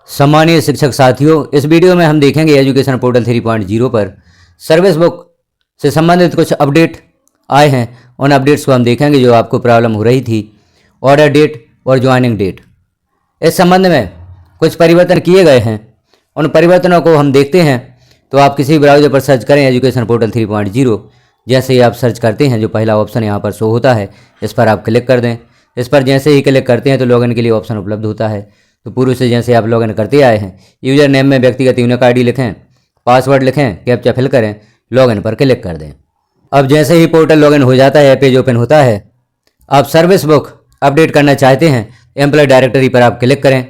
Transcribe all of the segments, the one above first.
सम्मानीय शिक्षक साथियों, इस वीडियो में हम देखेंगे एजुकेशन पोर्टल 3.0 पर सर्विस बुक से संबंधित कुछ अपडेट आए हैं। उन अपडेट्स को हम देखेंगे जो आपको प्रॉब्लम हो रही थी, ऑर्डर डेट और ज्वाइनिंग डेट। इस संबंध में कुछ परिवर्तन किए गए हैं, उन परिवर्तनों को हम देखते हैं। तो आप किसी ब्राउज़र पर सर्च करें एजुकेशन पोर्टल 3.0। जैसे ही आप सर्च करते हैं जो पहला ऑप्शन यहाँ पर शो होता है, इस पर आप क्लिक कर दें। इस पर जैसे ही क्लिक करते हैं तो लॉगिन के लिए ऑप्शन उपलब्ध होता है। तो पूर्व से जैसे आप लॉगिन करते आए हैं, यूजर नेम में व्यक्तिगत यूनिक आईडी लिखें, पासवर्ड लिखें, कैप्चा फिल करें, लॉगिन पर क्लिक कर दें। अब जैसे ही पोर्टल लॉगिन हो जाता है, पेज ओपन होता है। आप सर्विस बुक अपडेट करना चाहते हैं, एम्प्लॉय डायरेक्टरी पर आप क्लिक करें।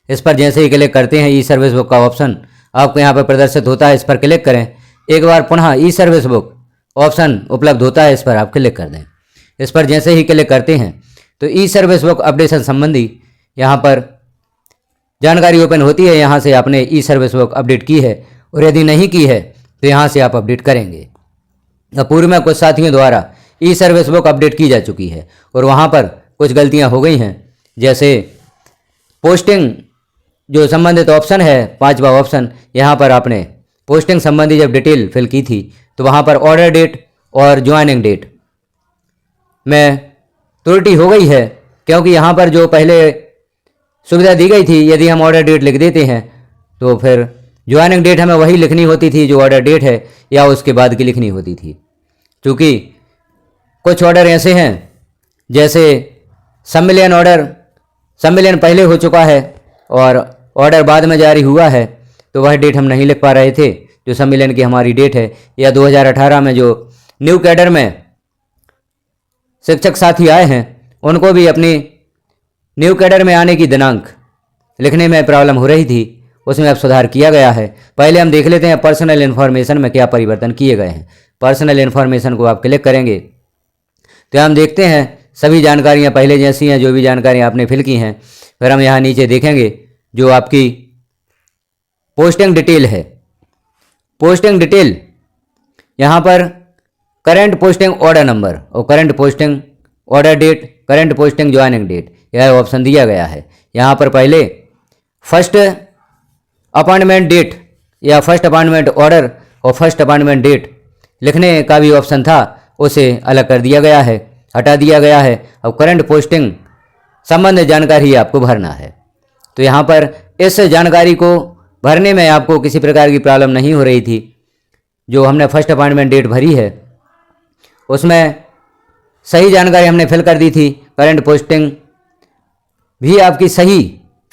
इस पर जैसे ही क्लिक करते हैं ई सर्विस बुक का ऑप्शन आपको यहाँ पर प्रदर्शित होता है, इस पर क्लिक करें। एक बार पुनः ई सर्विस बुक ऑप्शन उपलब्ध होता है, इस पर आप क्लिक कर दें। इस पर जैसे ही क्लिक करते हैं तो ई सर्विस बुक अपडेशन संबंधी यहाँ पर जानकारी ओपन होती है। यहाँ से आपने ई सर्विस बुक अपडेट की है और यदि नहीं की है तो यहाँ से आप अपडेट करेंगे। पूर्व में कुछ साथियों द्वारा ई सर्विस बुक अपडेट की जा चुकी है और वहाँ पर कुछ गलतियाँ हो गई हैं। जैसे पोस्टिंग जो संबंधित ऑप्शन है, पांचवा ऑप्शन, यहाँ पर आपने पोस्टिंग संबंधी जब डिटेल फिल की थी तो वहाँ पर ऑर्डर डेट और ज्वाइनिंग डेट में त्रुटि हो गई है, क्योंकि यहाँ पर जो पहले सुविधा दी गई थी, यदि हम ऑर्डर डेट लिख देते हैं तो फिर ज्वाइनिंग डेट हमें वही लिखनी होती थी जो ऑर्डर डेट है या उसके बाद की लिखनी होती थी। क्योंकि कुछ ऑर्डर ऐसे हैं जैसे सम्मेलन ऑर्डर, सम्मेलन पहले हो चुका है और ऑर्डर बाद में जारी हुआ है, तो वह डेट हम नहीं लिख पा रहे थे जो सम्मेलन की हमारी डेट है। या 2018 में जो न्यू कैडर में शिक्षक साथी आए हैं उनको भी अपनी न्यू कैडर में आने की दिनांक लिखने में प्रॉब्लम हो रही थी, उसमें अब सुधार किया गया है। पहले हम देख लेते हैं पर्सनल इन्फॉर्मेशन में क्या परिवर्तन किए गए हैं। पर्सनल इन्फॉर्मेशन को आप क्लिक करेंगे तो हम देखते हैं सभी जानकारियां पहले जैसी हैं, जो भी जानकारियां आपने फिल की हैं। फिर हम यहाँ नीचे देखेंगे जो आपकी पोस्टिंग डिटेल है। पोस्टिंग डिटेल यहाँ पर करंट पोस्टिंग ऑर्डर नंबर और current posting order date, current posting joining date, यह ऑप्शन दिया गया है। यहाँ पर पहले फर्स्ट अपॉइंटमेंट डेट या फर्स्ट अपॉइंटमेंट ऑर्डर और फर्स्ट अपॉइंटमेंट डेट लिखने का भी ऑप्शन था, उसे अलग कर दिया गया है, हटा दिया गया है। अब करंट पोस्टिंग संबंधित जानकारी आपको भरना है। तो यहाँ पर इस जानकारी को भरने में आपको किसी प्रकार की प्रॉब्लम नहीं हो रही थी। जो हमने फर्स्ट अपॉइंटमेंट डेट भरी है उसमें सही जानकारी हमने फिल कर दी थी, करंट पोस्टिंग भी आपकी सही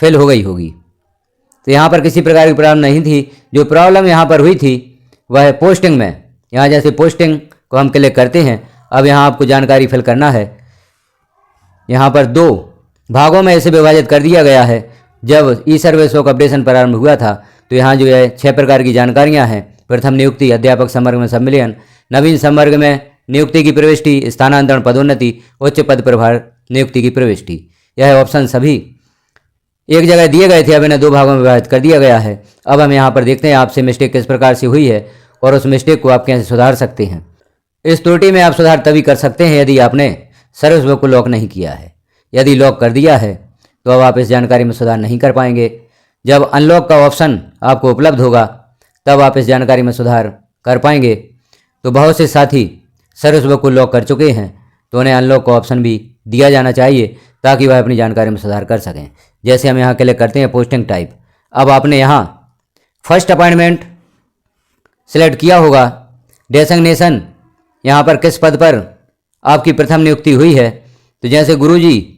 फिल हो गई होगी। तो यहाँ पर किसी प्रकार की प्रॉब्लम नहीं थी। जो प्रॉब्लम यहाँ पर हुई थी वह है पोस्टिंग में। यहाँ जैसे पोस्टिंग को हम क्लिक करते हैं, अब यहाँ आपको जानकारी फिल करना है। यहाँ पर दो भागों में इसे विभाजित कर दिया गया है। जब ई सर्विस बुक अपडेशन प्रारंभ हुआ था तो यहाँ जो है 6 प्रकार की जानकारियाँ हैं। प्रथम नियुक्ति, अध्यापक संवर्ग में सम्मिलन, नवीन संवर्ग में नियुक्ति की प्रविष्टि, स्थानांतरण, पदोन्नति, उच्च पद प्रभार नियुक्ति की प्रविष्टि। यह ऑप्शन सभी एक जगह दिए गए थे, अब इन्हें 2 भागों में विभाजित कर दिया गया है। अब हम यहाँ पर देखते हैं आपसे मिस्टेक किस प्रकार से हुई है और उस मिस्टेक को आप कैसे सुधार सकते हैं। इस त्रुटि में आप सुधार तभी कर सकते हैं यदि आपने सर्विस बुक को लॉक नहीं किया है। यदि लॉक कर दिया है तो अब आप इस जानकारी में सुधार नहीं कर पाएंगे। जब अनलॉक का ऑप्शन आपको उपलब्ध होगा तब आप इस जानकारी में सुधार कर पाएंगे। तो बहुत से साथी सर्विस बुक को लॉक कर चुके हैं, तो उन्हें अनलॉक का ऑप्शन भी दिया जाना चाहिए ताकि वह अपनी जानकारी में सुधार कर सकें। जैसे हम यहाँ क्लिक करते हैं पोस्टिंग टाइप, अब आपने यहाँ फर्स्ट अपॉइंटमेंट सिलेक्ट किया होगा। डेजिग्नेशन यहाँ पर किस पद पर आपकी प्रथम नियुक्ति हुई है। तो जैसे गुरुजी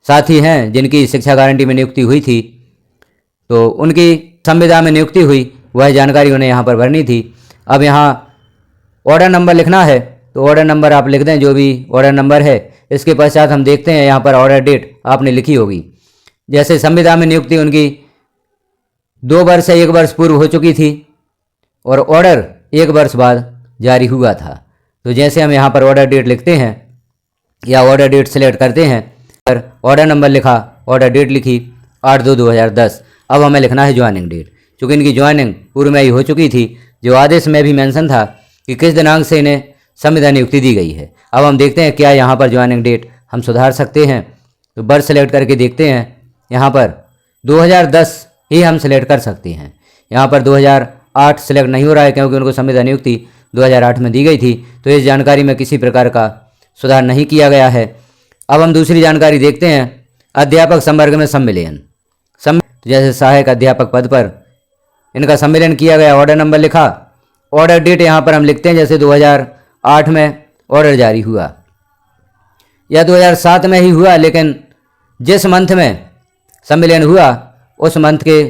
साथी हैं जिनकी शिक्षा गारंटी में नियुक्ति हुई थी तो उनकी संविदा में नियुक्ति हुई, वह जानकारी उन्हें यहाँ पर भरनी थी। अब यहाँ ऑर्डर नंबर लिखना है तो ऑर्डर नंबर आप लिख दें, जो भी ऑर्डर नंबर है। इसके पश्चात हम देखते हैं यहाँ पर ऑर्डर डेट आपने लिखी होगी। जैसे संविदा में नियुक्ति उनकी 2 वर्ष से 1 वर्ष पूर्व हो चुकी थी और ऑर्डर 1 वर्ष बाद जारी हुआ था। तो जैसे हम यहाँ पर ऑर्डर डेट लिखते हैं या ऑर्डर डेट सेलेक्ट करते हैं, पर ऑर्डर नंबर लिखा, ऑर्डर डेट लिखी 8/2/2010। अब हमें लिखना है ज्वाइनिंग डेट। चूँकि इनकी ज्वाइनिंग पूर्व में ही हो चुकी थी, जो आदेश में भी मेंशन था कि किस दिनांक से इन्हें संविदा नियुक्ति दी गई है। अब हम देखते हैं क्या यहाँ पर ज्वाइनिंग डेट हम सुधार सकते हैं। तो बर्थ सेलेक्ट करके देखते हैं, यहाँ पर 2010 ही हम सिलेक्ट कर सकते हैं। यहाँ पर 2008 सिलेक्ट नहीं हो रहा है क्योंकि उनको संविदा नियुक्ति 2008 में दी गई थी, तो इस जानकारी में किसी प्रकार का सुधार नहीं किया गया है। अब हम दूसरी जानकारी देखते हैं, अध्यापक संवर्ग में सम्मिलन। जैसे सहायक अध्यापक पद पर इनका सम्मेलन किया गया, ऑर्डर नंबर लिखा, ऑर्डर डेट यहाँ पर हम लिखते हैं जैसे 2008 में ऑर्डर जारी हुआ या 2007 में ही हुआ, लेकिन जिस मंथ में सम्मेलन हुआ उस मंथ के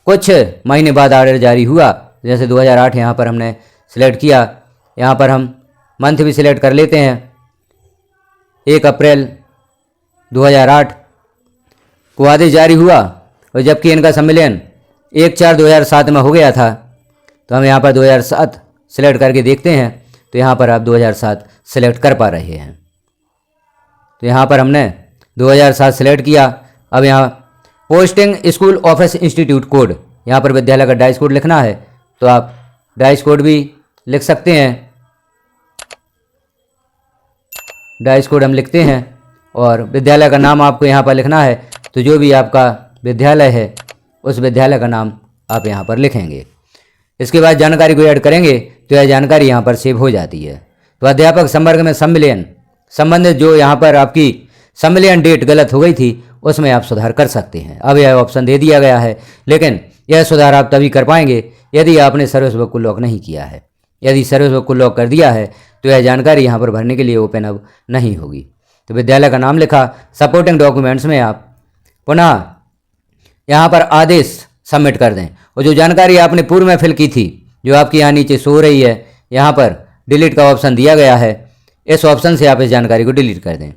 कुछ महीने बाद ऑर्डर जारी हुआ। जैसे 2008 यहाँ पर हमने सिलेक्ट किया, यहाँ पर हम मंथ भी सिलेक्ट कर लेते हैं, 1 अप्रैल 2008 को आदेश जारी हुआ, और जबकि इनका सम्मेलन 1/4/2007 में हो गया था, तो हम यहाँ पर 2007 सिलेक्ट करके देखते हैं, तो यहाँ पर आप 2007 सिलेक्ट कर पा रहे हैं। तो यहाँ पर हमने 2007 सिलेक्ट किया। अब यहाँ posting school office institute code, यहाँ पर विद्यालय का डाइस कोड लिखना है, तो आप डाइस कोड भी लिख सकते हैं। डाइस कोड हम लिखते हैं और विद्यालय का नाम आपको यहाँ पर लिखना है, तो जो भी आपका विद्यालय है उस विद्यालय का नाम आप यहाँ पर लिखेंगे। इसके बाद जानकारी को ऐड करेंगे तो यह जानकारी यहाँ पर सेव हो जाती है। तो अध्यापक संवर्ग में सम्मेलन संबंधित जो यहाँ पर आपकी सम्मेलन डेट गलत हो गई थी उसमें आप सुधार कर सकते हैं। अब यह ऑप्शन दे दिया गया है, लेकिन यह सुधार आप तभी कर पाएंगे यदि आपने सर्विस बुक को लॉक नहीं किया है। यदि सर्विस बुक को लॉक कर दिया है तो यह जानकारी यहाँ पर भरने के लिए ओपन अब नहीं होगी। तो विद्यालय का नाम लिखा, सपोर्टिंग डॉक्यूमेंट्स में आप पुनः यहाँ पर आदेश सबमिट कर दें, और जो जानकारी आपने पूर्व में फिल की थी जो आपकी यहाँ नीचे शो हो रही है, यहाँ पर डिलीट का ऑप्शन दिया गया है, इस ऑप्शन से आप इस जानकारी को डिलीट कर दें।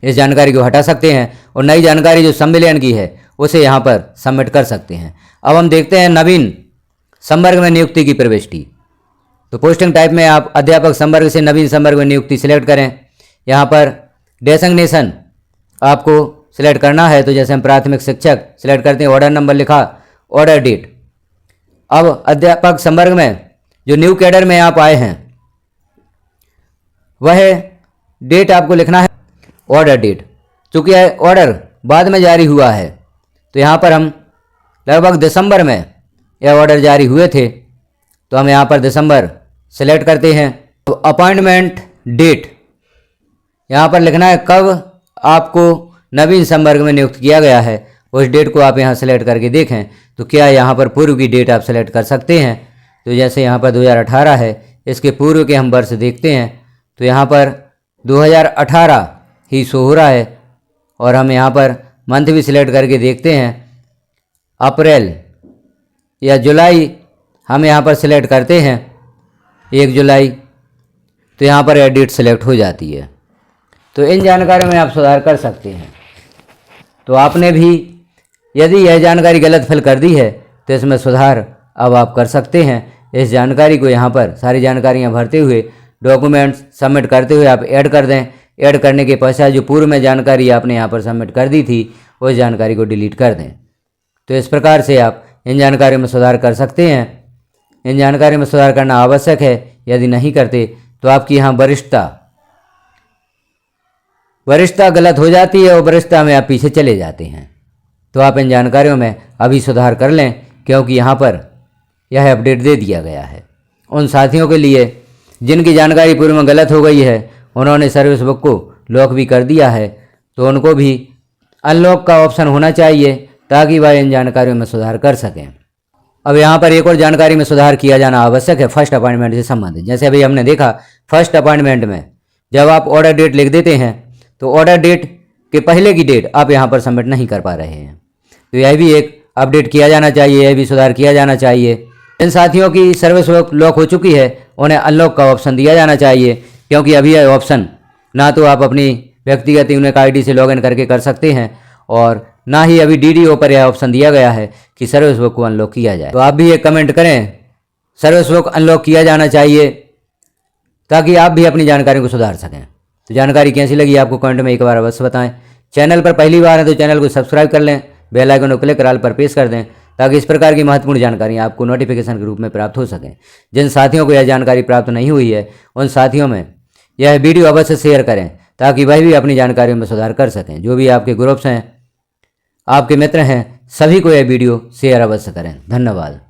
इस जानकारी को हटा सकते हैं और नई जानकारी जो सम्मेलन की है उसे यहाँ पर सबमिट कर सकते हैं। अब हम देखते हैं नवीन संवर्ग में नियुक्ति की प्रविष्टि। तो पोस्टिंग टाइप में आप अध्यापक संवर्ग से नवीन संवर्ग में नियुक्ति सिलेक्ट करें। यहाँ पर डेजिग्नेशन आपको सिलेक्ट करना है, तो जैसे हम प्राथमिक शिक्षक सिलेक्ट करते हैं, ऑर्डर नंबर लिखा, ऑर्डर डेट। अब अध्यापक संवर्ग में जो न्यू कैडर में आप आए हैं वह डेट आपको लिखना है, ऑर्डर डेट। चूँकि ऑर्डर बाद में जारी हुआ है तो यहाँ पर हम लगभग दिसंबर में यह ऑर्डर जारी हुए थे, तो हम यहाँ पर दिसंबर सेलेक्ट करते हैं। तो अपॉइंटमेंट डेट यहाँ पर लिखना है, कब आपको नवीन संवर्ग में नियुक्त किया गया है उस डेट को आप यहाँ सेलेक्ट करके देखें तो क्या यहाँ पर पूर्व की डेट आप सेलेक्ट कर सकते हैं। तो जैसे यहाँ पर 2018 है, इसके पूर्व के हम वर्ष देखते हैं तो यहाँ पर 2018 ही शो हो रहा है, और हम यहाँ पर मंथ भी सिलेक्ट करके देखते हैं, अप्रैल या जुलाई हम यहाँ पर सिलेक्ट करते हैं, 1 जुलाई, तो यहाँ पर यह डेट सेलेक्ट हो जाती है। तो इन जानकारियों में आप सुधार कर सकते हैं। तो आपने भी यदि यह जानकारी गलत फिल कर दी है तो इसमें सुधार अब आप कर सकते हैं। इस जानकारी को यहाँ पर सारी जानकारियाँ भरते हुए डॉक्यूमेंट्स सबमिट करते हुए आप ऐड कर दें। ऐड करने के पश्चात जो पूर्व में जानकारी आपने यहाँ पर सबमिट कर दी थी उस जानकारी को डिलीट कर दें। तो इस प्रकार से आप इन जानकारियों में सुधार कर सकते हैं। इन जानकारियों में सुधार करना आवश्यक है, यदि नहीं करते तो आपकी यहाँ वरिष्ठता गलत हो जाती है और वरिष्ठता में आप पीछे चले जाते हैं। तो आप इन जानकारियों में अभी सुधार कर लें, क्योंकि यहाँ पर यह अपडेट दे दिया गया है। उन साथियों के लिए जिनकी जानकारी पूर्व में गलत हो गई है, उन्होंने सर्विस बुक को लॉक भी कर दिया है, तो उनको भी अनलॉक का ऑप्शन होना चाहिए ताकि वह इन जानकारियों में सुधार कर सकें। अब यहाँ पर एक और जानकारी में सुधार किया जाना आवश्यक है फर्स्ट अपॉइंटमेंट से संबंधित। जैसे अभी हमने देखा, फर्स्ट अपॉइंटमेंट में जब आप ऑर्डर डेट लिख देते हैं तो ऑर्डर डेट के पहले की डेट आप यहाँ पर सबमिट नहीं कर पा रहे हैं, तो यह भी एक अपडेट किया जाना चाहिए, यह भी सुधार किया जाना चाहिए। जिन साथियों की सर्विस लॉक हो चुकी है उन्हें अनलॉक का ऑप्शन दिया जाना चाहिए, क्योंकि अभी यह ऑप्शन ना तो आप अपनी व्यक्तिगत यूनिक आईडी से लॉगिन करके कर सकते हैं, और ना ही अभी डीडीओ पर यह ऑप्शन दिया गया है कि सर्विस बुक को अनलॉक किया जाए। तो आप भी एक कमेंट करें, सर्विस बुक अनलॉक किया जाना चाहिए, ताकि आप भी अपनी जानकारी को सुधार सकें। तो जानकारी कैसी लगी आपको कमेंट में एक बार अवश्य बताएं। चैनल पर पहली बार है तो चैनल को सब्सक्राइब कर लें, बेल आइकन को क्लिक कर ऑल पर प्रेस कर दें, ताकि इस प्रकार की महत्वपूर्ण जानकारी आपको नोटिफिकेशन के रूप में प्राप्त हो सकें। जिन साथियों को यह जानकारी प्राप्त नहीं हुई है उन साथियों में यह वीडियो अवश्य शेयर करें, ताकि वह भी अपनी जानकारियों में सुधार कर सकें। जो भी आपके ग्रुप्स हैं, आपके मित्र हैं, सभी को यह वीडियो शेयर अवश्य करें। धन्यवाद।